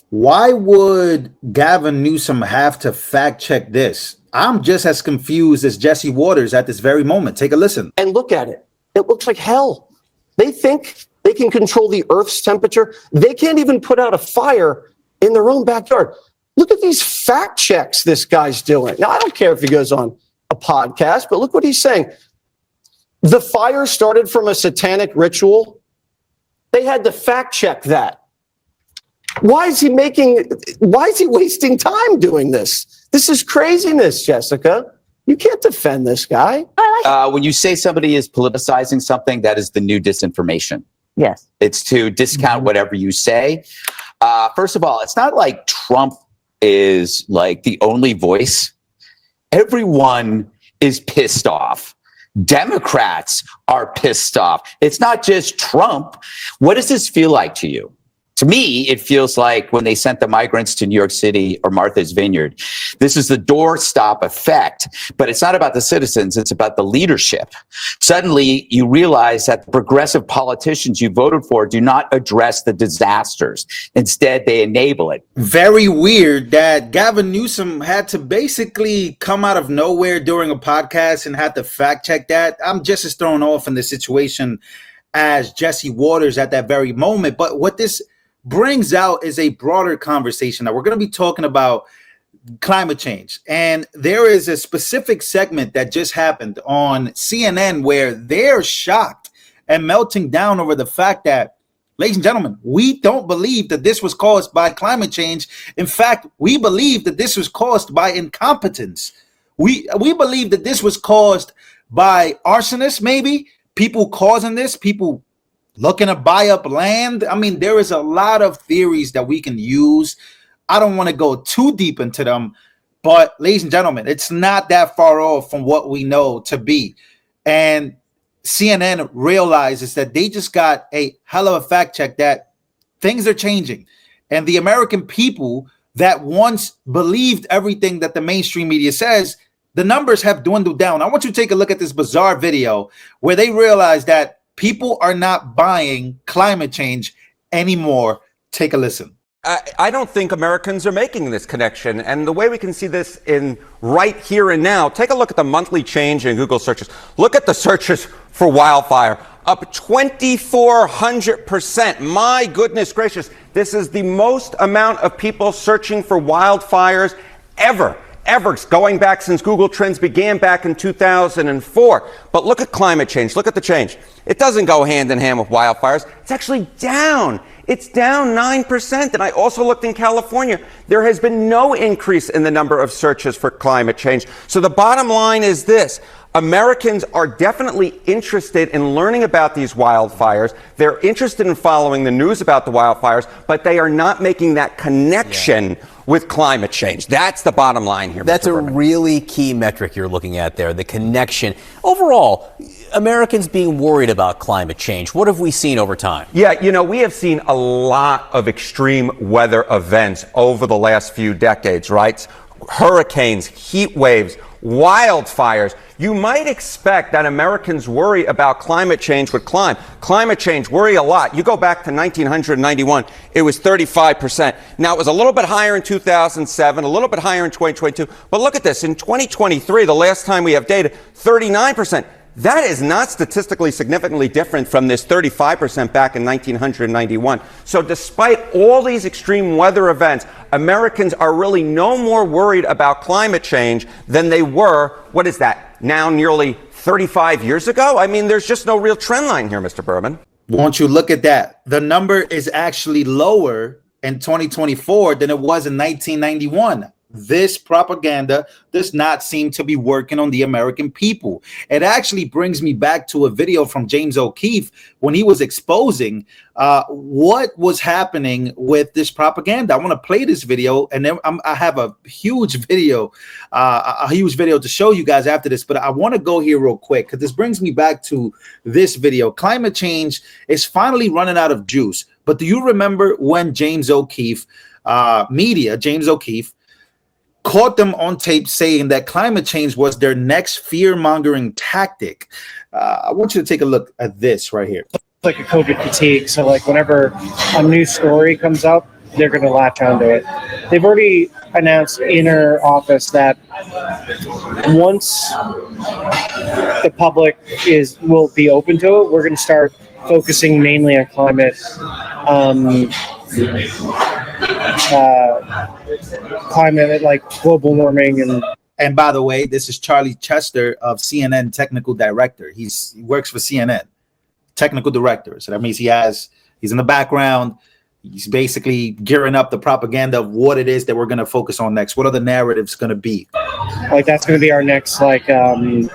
Why would Gavin Newsom have to fact check this? I'm just as confused as Jesse Waters at this very moment. Take a listen. And look at it. It looks like hell. They think they can control the Earth's temperature. They can't even put out a fire in their own backyard. Look at these fact checks this guy's doing. Now, I don't care if he goes on a podcast, but look what he's saying. The fire started from a satanic ritual. They had to fact check that. Why is he wasting time doing this? This is craziness, Jessica. You can't defend this guy. When you say somebody is politicizing something, that is the new disinformation. Yes. It's to discount whatever you say. First of all, it's not like Trump is like the only voice. Everyone is pissed off. Democrats are pissed off. It's not just Trump. What does this feel like to you? To me, it feels like when they sent the migrants to New York City or Martha's Vineyard. This is the doorstop effect, but it's not about the citizens. It's about the leadership. Suddenly, you realize that the progressive politicians you voted for do not address the disasters. Instead, they enable it. Very weird that Gavin Newsom had to basically come out of nowhere during a podcast and had to fact check that. I'm just as thrown off in this situation as Jesse Waters at that very moment. But what this brings out is a broader conversation. Now, we're going to be talking about climate change. And there is a specific segment that just happened on CNN where they're shocked and melting down over the fact that, ladies and gentlemen, we don't believe that this was caused by climate change. In fact, we believe that this was caused by incompetence. We believe that this was caused by arsonists, maybe, people causing this, people looking to buy up land. I mean, there is a lot of theories that we can use. I don't want to go too deep into them, but ladies and gentlemen, it's not that far off from what we know to be. And CNN realizes that they just got a hell of a fact check that things are changing. And the American people that once believed everything that the mainstream media says, the numbers have dwindled down. I want you to take a look at this bizarre video where they realize that people are not buying climate change anymore. Take a listen. I don't think Americans are making this connection. And the way we can see this in right here and now, take a look at the monthly change in Google searches. Look at the searches for wildfire, up 2,400%. My goodness gracious. This is the most amount of people searching for wildfires ever going back since Google Trends began back in 2004. But look at climate change. Look at the change. It doesn't go hand in hand with wildfires. It's actually down. It's down 9%. And I also looked in California. There has been no increase in the number of searches for climate change. So the bottom line is this. Americans are definitely interested in learning about these wildfires. They're interested in following the news about the wildfires, but they are not making that connection with climate change. That's the bottom line here. That's a really key metric you're looking at there, the connection. Overall, Americans being worried about climate change. What have we seen over time? Yeah, you know, we have seen a lot of extreme weather events over the last few decades, right? Hurricanes, heat waves, wildfires. You might expect that Americans worry about climate change with climate change worry a lot. You go back to 1991, it was 35%. Now, it was a little bit higher in 2007, a little bit higher in 2022. But look at this. In 2023, the last time we have data, 39%. That is not statistically significantly different from this 35% back in 1991. So despite all these extreme weather events, Americans are really no more worried about climate change than they were, what is that, now nearly 35 years ago? I mean, there's just no real trend line here, Mr. Berman. Won't you look at that? The number is actually lower in 2024 than it was in 1991. This propaganda does not seem to be working on the American people. It actually brings me back to a video from James O'Keefe when he was exposing what was happening with this propaganda. I want to play this video, and then I have a huge video to show you guys after this. But I want to go here real quick because this brings me back to this video. Climate change is finally running out of juice. But do you remember when James O'Keefe, James O'Keefe, caught them on tape saying that climate change was their next fear-mongering tactic? I want you to take a look at this right here. Like a COVID fatigue. So like whenever a new story comes up, they're going to latch onto it. They've already announced in her office that once the public will be open to it, we're going to start focusing mainly on climate, like global warming. And by the way, this is Charlie Chester of CNN, technical director. He works for CNN, technical director. So that means he's in the background. He's basically gearing up the propaganda of what it is that we're going to focus on next. What are the narratives going to be? Like that's going to be our next, like, I don't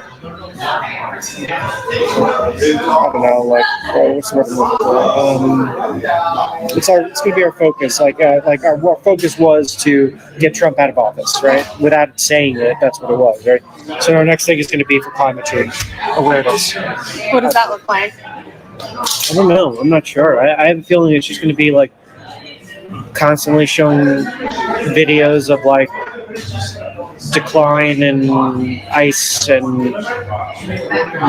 know, like, what's the word I'm looking for? It's going to be our focus. Like our focus was to get Trump out of office, right? Without saying it, that's what it was, right? So our next thing is going to be for climate change awareness. What does that look like? I don't know. I'm not sure. I have a feeling it's just going to be like constantly showing videos of like decline in ice and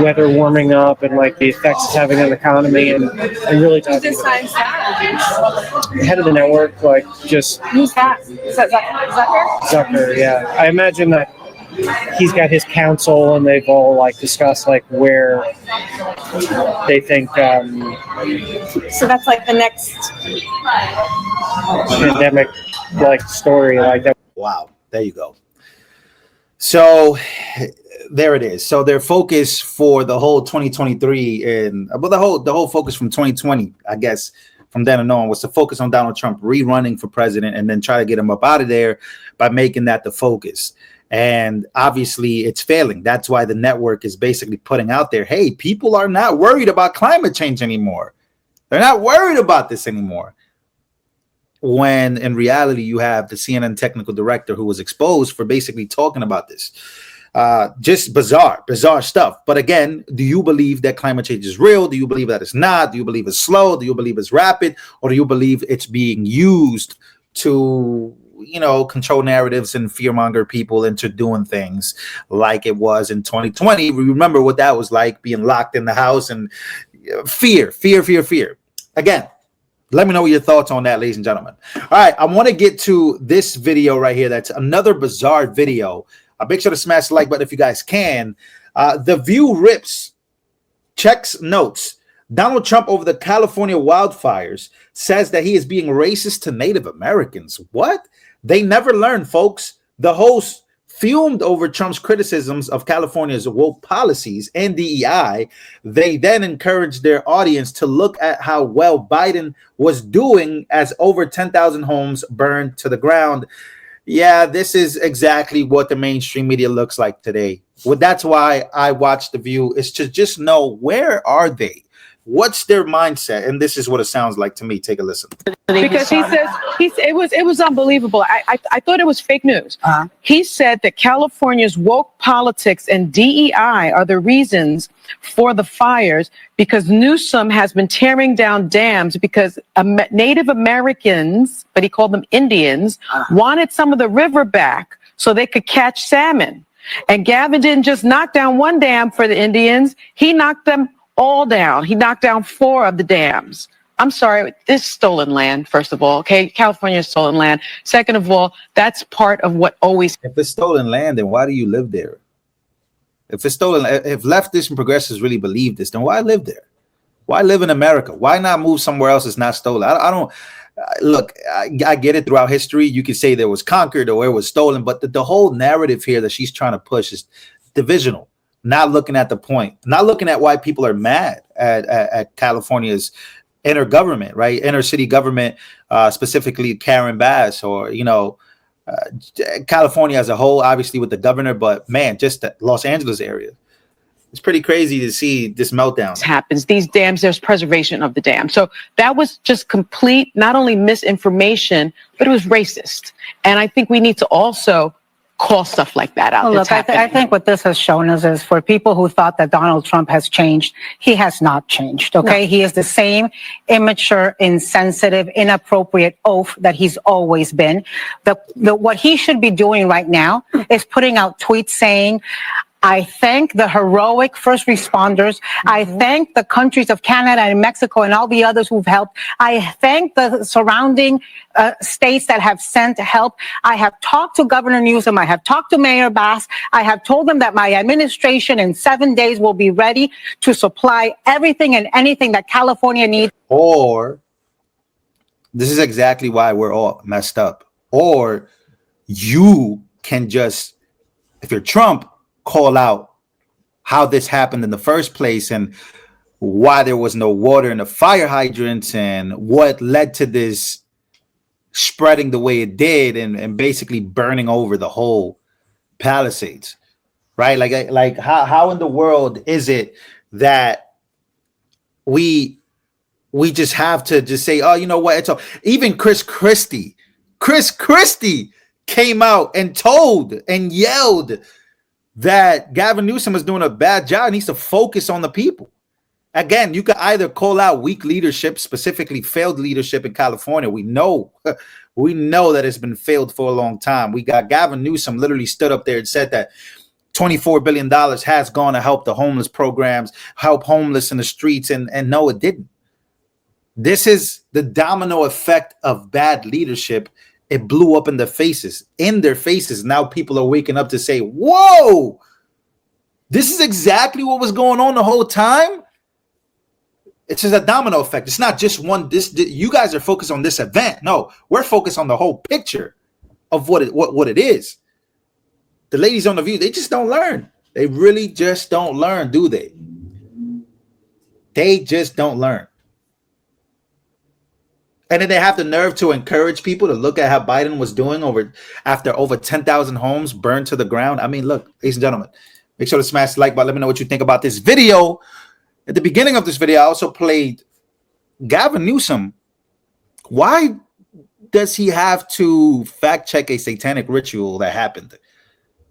weather warming up and like the effects it's having on the economy and really talking Who's about that? the head of the network, like just Who's that? Is that Zucker? Zucker, yeah. I imagine that he's got his council and they've all like discussed like where they think So that's like the next pandemic like story like that. Wow, there you go. So there it is. So their focus for the whole 2023 and the whole focus from 2020, I guess, from then on was to focus on Donald Trump rerunning for president and then try to get him up out of there by making that the focus. And obviously it's failing. That's why the network is basically putting out there, hey, people are not worried about climate change anymore. They're not worried about this anymore. When in reality, you have the CNN technical director who was exposed for basically talking about this. Just bizarre stuff. But again, do you believe that climate change is real? Do you believe that it's not? Do you believe it's slow? Do you believe it's rapid? Or do you believe it's being used to, control narratives and fearmonger people into doing things like it was in 2020? We remember what that was like, being locked in the house and fear. Again, let me know your thoughts on that, ladies and gentlemen. All right, I want to get to this video right here. That's another bizarre video. Make sure to smash the like button if you guys can. The View rips, checks notes. Donald Trump over the California wildfires says that he is being racist to Native Americans. What? They never learn, folks. The host fumed over Trump's criticisms of California's woke policies and DEI. They then encouraged their audience to look at how well Biden was doing as over 10,000 homes burned to the ground. Yeah, this is exactly what the mainstream media looks like today. Well, that's why I watch The View, is to just know, where are they? What's their mindset? And this is what it sounds like to me. Take a listen. Because he says it was unbelievable. I thought it was fake news. He said that California's woke politics and DEI are the reasons for the fires, because Newsom has been tearing down dams because Native Americans, but he called them Indians, wanted some of the river back so they could catch salmon. And Gavin didn't just knock down one dam for the Indians. He knocked them all down. He knocked down 4 of the dams. I'm sorry, this is stolen land, first of all. Okay, California is stolen land. Second of all, that's part of what always. If it's stolen land, then why do you live there? If it's stolen, if leftists and progressives really believe this, then why live there? Why live in America? Why not move somewhere else that's not stolen? I don't look. I get it. Throughout history, you could say there was conquered or it was stolen, but the whole narrative here that she's trying to push is divisional. Not looking at the point, not looking at why people are mad at California's inner government, right? Inner city government, specifically Karen Bass, or, California as a whole, obviously with the governor, but man, just the Los Angeles area. It's pretty crazy to see this meltdown. Happens. These dams, there's preservation of the dam. So that was just complete, not only misinformation, but it was racist. And I think we need to also call stuff like that out. Well, look, I think what this has shown us is, for people who thought that Donald Trump has changed, he has not changed. Okay, no. He is the same immature, insensitive, inappropriate oaf that he's always been. What he should be doing right now is putting out tweets saying, I thank the heroic first responders. I thank the countries of Canada and Mexico and all the others who've helped. I thank the surrounding states that have sent help. I have talked to Governor Newsom. I have talked to Mayor Bass. I have told them that my administration in 7 days will be ready to supply everything and anything that California needs. Or this is exactly why we're all messed up. Or you can just, if you're Trump, call out how this happened in the first place and why there was no water in the fire hydrants and what led to this spreading the way it did and basically burning over the whole Palisades, right? Like how in the world is it that we just have to just say, oh, you know what? It's all. Even Chris Christie came out and told and yelled that Gavin Newsom is doing a bad job, needs to focus on the people. Again, you could either call out weak leadership, specifically failed leadership in California. We know that it's been failed for a long time. We got Gavin Newsom literally stood up there and said that $24 billion has gone to help the homeless programs, help homeless in the streets, and no, it didn't. This is the domino effect of bad leadership. It blew up in their faces. Now people are waking up to say, whoa, this is exactly what was going on the whole time. It's just a domino effect. It's not just one. You guys are focused on this event. No, we're focused on the whole picture of what it is. The ladies on The View, they just don't learn. They really just don't learn, do they? They just don't learn. And then they have the nerve to encourage people to look at how Biden was doing after over 10,000 homes burned to the ground. I mean, look, ladies and gentlemen, make sure to smash the like button. Let me know what you think about this video. At the beginning of this video, I also played Gavin Newsom. Why does he have to fact check a satanic ritual that happened?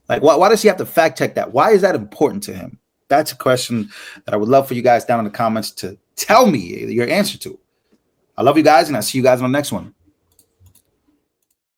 Like, why does he have to fact check that? Why is that important to him? That's a question that I would love for you guys down in the comments to tell me your answer to. I love you guys, and I'll see you guys on the next one.